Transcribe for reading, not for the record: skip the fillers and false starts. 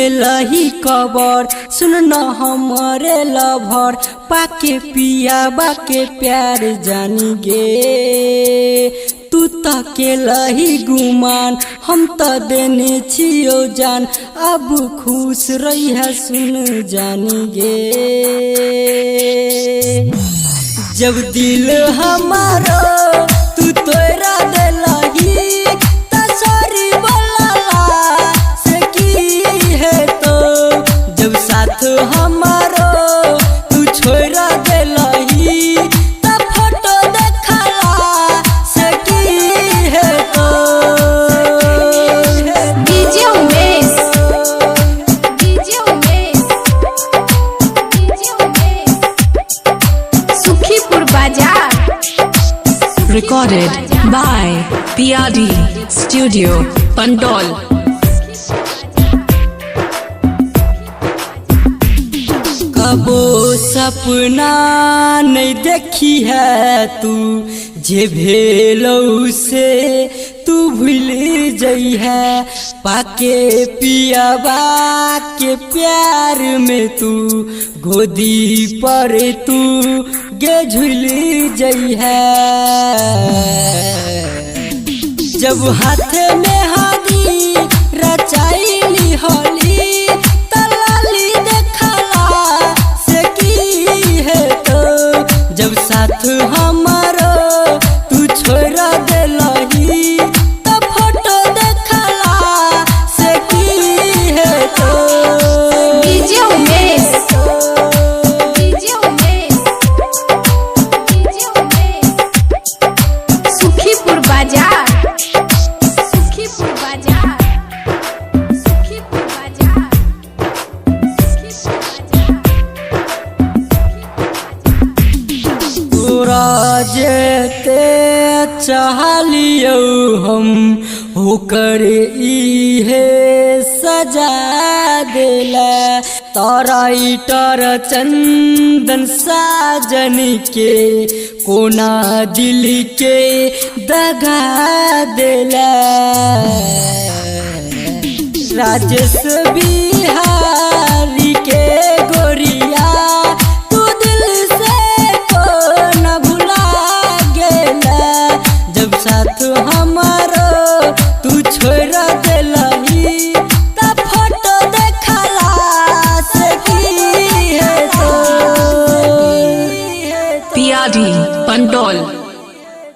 लही कबर सुन न हमारे लभर पाके पिया बाके प्यार जानी गे तू त के लही गुमान हम त देने छियो जान अब खुश रही है सुन जानी गे जब दिल हमारो तू तोरा दिलही त सॉरी बोलला से की है तो जब साथ हमारो तू छोड़ा दिलही त फोटो देखला से की है तो डीजे उमेश सुखीपुर बाजार Recorded by bihariत Studio, Pandol. कबो सपना नहीं देखी है तू जे भेलौ से तू भूल जई है पाके पियाबा के प्यार में तू गोदी पर तू गे झूल जई है जब हाथ में हादी रचाइली होली तलाली देखला से की है तो जब साथ हमारो तू छोड़ा दिलही त फोटो देखला से की है तो डीजे उमेश सुखीपुर बाजार तोरा जेते चाहलियो हम होकर इहे सजा देला तारा इटर चंदन साजन के कोना दिल के दगा देला राजेश भी